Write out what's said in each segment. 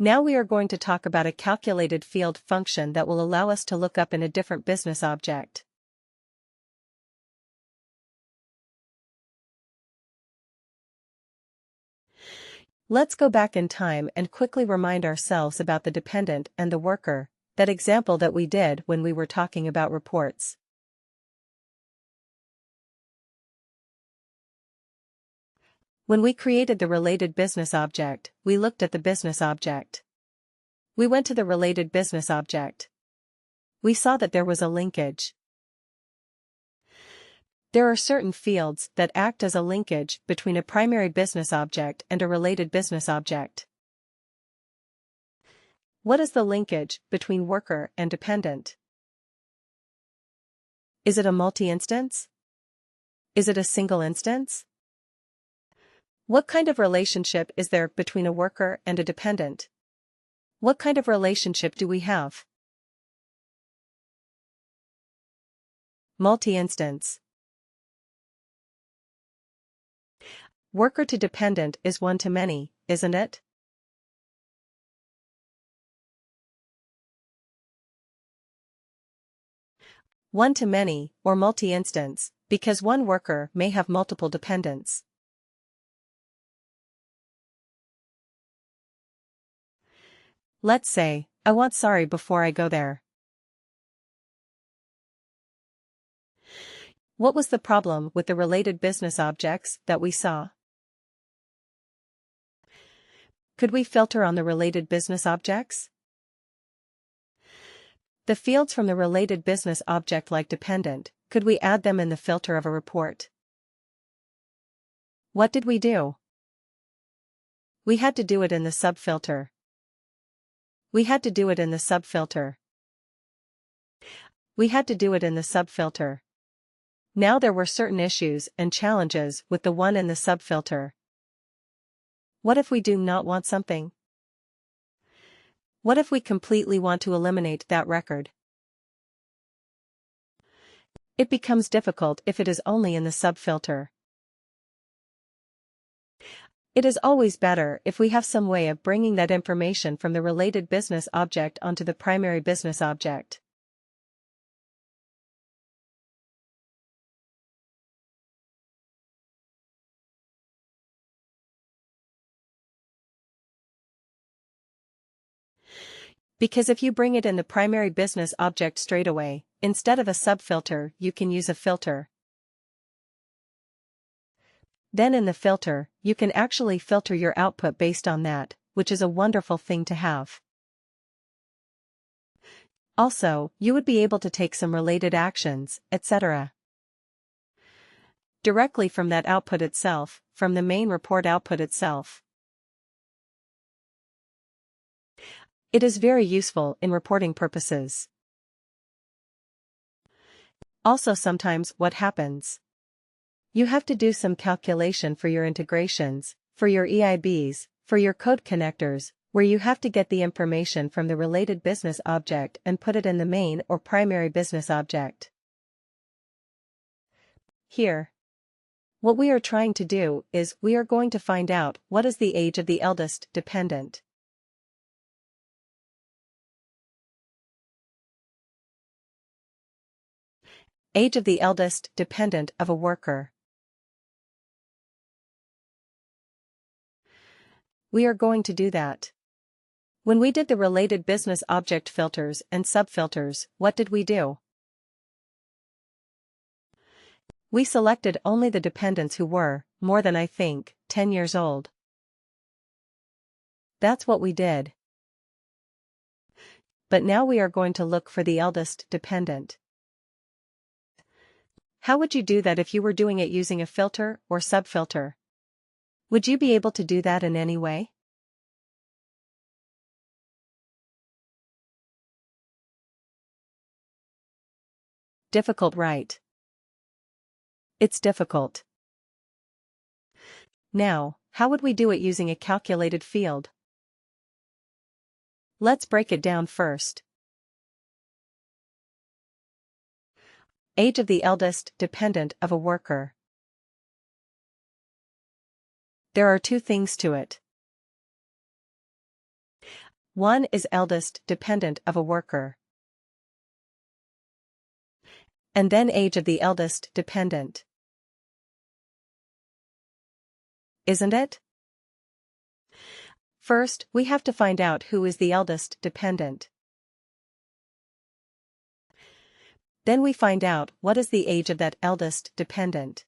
Now we are going to talk about a calculated field function that will allow us to look up in a different business object. Let's go back in time and quickly remind ourselves about the dependent and the worker, that example that we did when we were talking about reports. When we created the related business object, we looked at the business object. We went to the related business object. We saw that there was a linkage. There are certain fields that act as a linkage between a primary business object and a related business object. What is the linkage between worker and dependent? Is it a multi-instance? Is it a single instance? What kind of relationship is there between a worker and a dependent? What kind of relationship do we have? Multi-instance. Worker to dependent is one to many, isn't it? One to many, or multi-instance, because one worker may have multiple dependents. Let's say, I want sorry before I go there. What was the problem with the related business objects that we saw? Could we filter on the related business objects? The fields from the related business object like dependent, could we add them in the filter of a report? What did we do? We had to do it in the subfilter. We had to do it in the subfilter. We had to do it in the subfilter. Now there were certain issues and challenges with the one in the subfilter. What if we do not want something? What if we completely want to eliminate that record? It becomes difficult if it is only in the subfilter. It is always better if we have some way of bringing that information from the related business object onto the primary business object. Because if you bring it in the primary business object straight away, instead of a subfilter, you can use a filter. Then in the filter, you can actually filter your output based on that, which is a wonderful thing to have. Also, you would be able to take some related actions, etc. directly from that output itself, from the main report output itself. It is very useful in reporting purposes. Also sometimes what happens? You have to do some calculation for your integrations, for your EIBs, for your code connectors, where you have to get the information from the related business object and put it in the main or primary business object. Here, what we are trying to do is we are going to find out what is the age of the eldest dependent. Age of the eldest dependent of a worker. We are going to do that. When we did the related business object filters and subfilters, what did we do? We selected only the dependents who were, more than 10 years old. That's what we did. But now we are going to look for the eldest dependent. How would you do that if you were doing it using a filter or subfilter? Would you be able to do that in any way? Difficult, right? It's difficult. Now, how would we do it using a calculated field? Let's break it down first. Age of the eldest dependent of a worker. There are two things to it. 1 is eldest dependent of a worker. And then age of the eldest dependent. Isn't it? First, we have to find out who is the eldest dependent. Then we find out what is the age of that eldest dependent.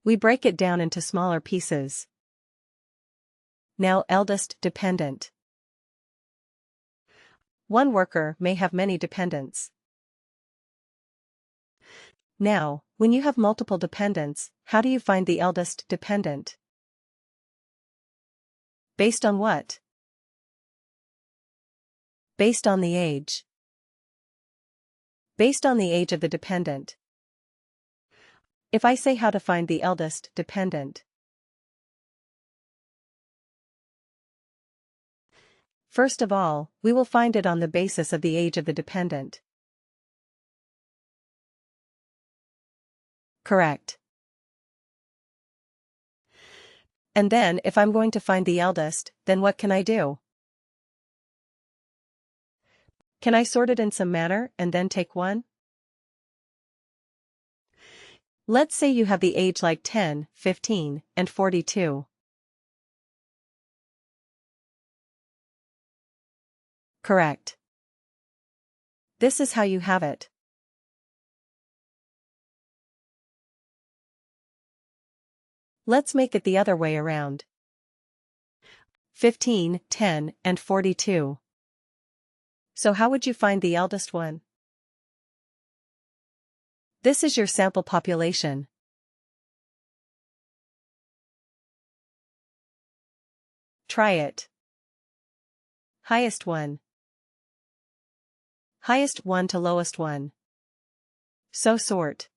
We break it down into smaller pieces. Now eldest dependent. One worker may have many dependents. Now, when you have multiple dependents, how do you find the eldest dependent? Based on what? Based on the age. Based on the age of the dependent. If I say how to find the eldest dependent. First of all, we will find it on the basis of the age of the dependent. Correct. And then if I'm going to find the eldest, then what can I do? Can I sort it in some manner and then take one? Let's say you have the age like 10, 15, and 42. Correct. This is how you have it. Let's make it the other way around. 15, 10, and 42. So how would you find the eldest one? This is your sample population. Try it. Highest one. Highest one to lowest one. So sort.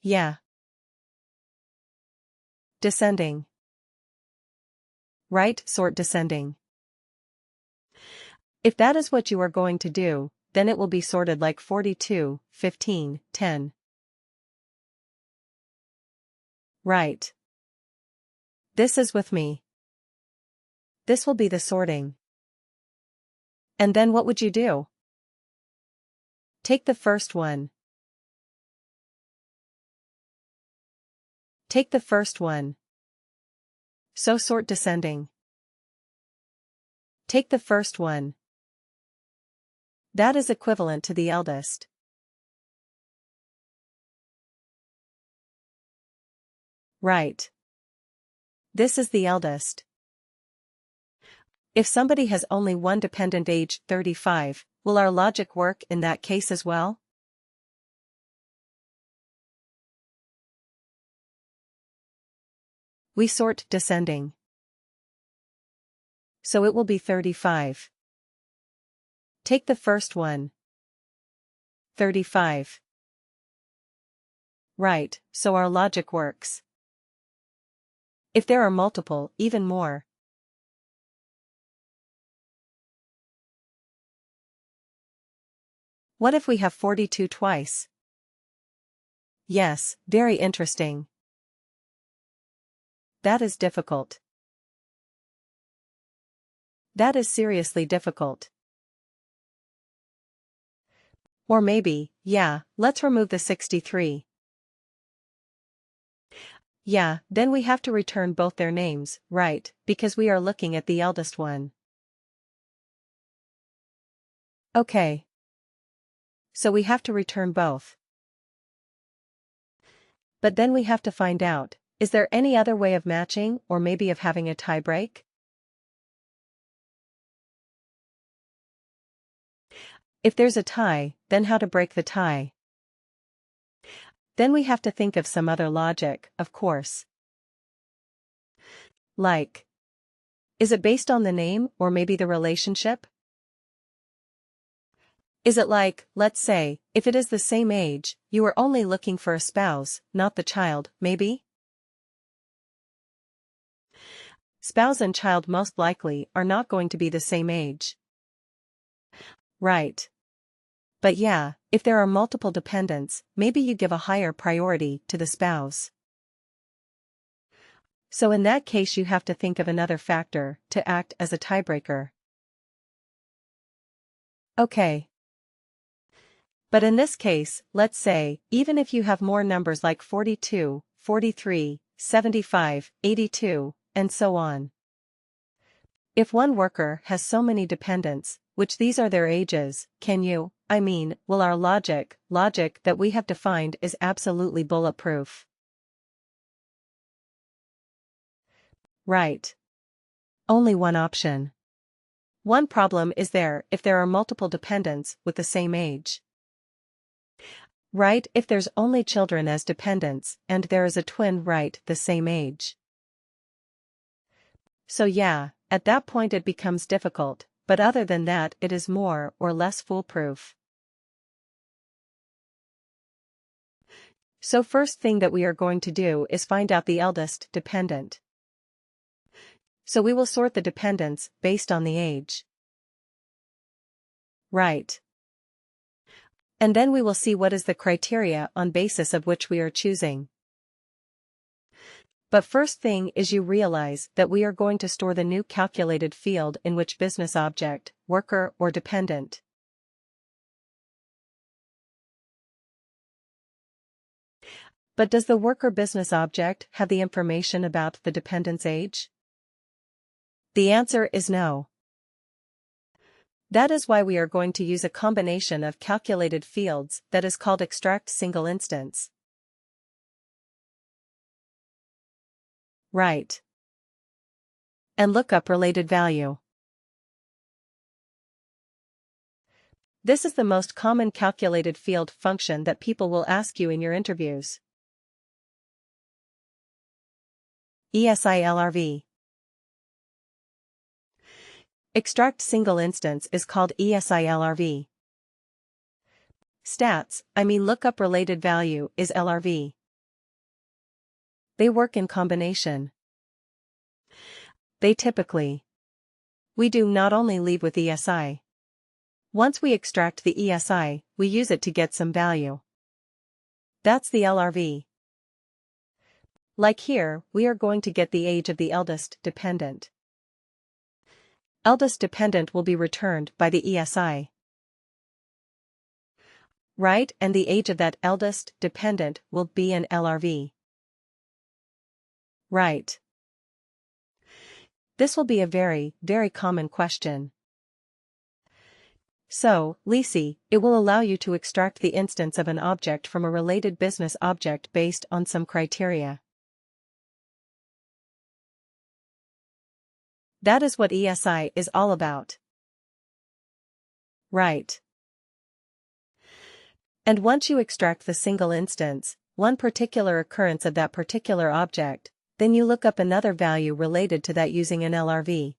Yeah. Descending. Right, sort descending. If that is what you are going to do, then it will be sorted like 42, 15, 10. Right. This is with me. This will be the sorting. And then what would you do? Take the first one. Take the first one. So sort descending. Take the first one. That is equivalent to the eldest. Right. This is the eldest. If somebody has only one dependent age 35, will our logic work in that case as well? We sort descending. So it will be 35. Take the first one. 35. Right, so our logic works. If there are multiple, even more. What if we have 42 twice? Yes, very interesting. That is difficult. That is seriously difficult. Or maybe, yeah, let's remove the 63. Yeah, then we have to return both their names, right, because we are looking at the eldest one. Okay. So we have to return both. But then we have to find out, is there any other way of matching or maybe of having a tie break? If there's a tie, then how to break the tie? Then we have to think of some other logic, of course. Like, is it based on the name or maybe the relationship? Is it like, let's say, if it is the same age, you are only looking for a spouse, not the child, maybe? Spouse and child most likely are not going to be the same age. Right. But yeah, if there are multiple dependents, maybe you give a higher priority to the spouse. So in that case you have to think of another factor to act as a tiebreaker. Okay. But in this case, let's say, even if you have more numbers like 42, 43, 75, 82, and so on. If one worker has so many dependents, which these are their ages, will our logic that we have defined is absolutely bulletproof. Right. Only one option. One problem is if there are multiple dependents with the same age. Right, if there's only children as dependents, and there is a twin the same age. So yeah, at that point it becomes difficult, but other than that it is more or less foolproof. So first thing that we are going to do is find out the eldest dependent. So we will sort the dependents based on the age. Right. And then we will see what is the criteria on basis of which we are choosing. But first thing is you realize that we are going to store the new calculated field in which business object, worker or dependent. But does the worker business object have the information about the dependent's age? The answer is no. That is why we are going to use a combination of calculated fields that is called extract single instance. Right. And lookup related value. This is the most common calculated field function that people will ask you in your interviews. ESILRV. Extract single instance is called ESILRV. Lookup related value is LRV. They work in combination. They typically. We do not only leave with ESI. Once we extract the ESI, we use it to get some value. That's the LRV. Like here, we are going to get the age of the eldest dependent. Eldest dependent will be returned by the ESI. Right, and the age of that eldest dependent will be an LRV. Right. This will be a very, very common question. So, Lisi, it will allow you to extract the instance of an object from a related business object based on some criteria. That is what ESI is all about. Right. And once you extract the single instance, one particular occurrence of that particular object, then you look up another value related to that using an LRV.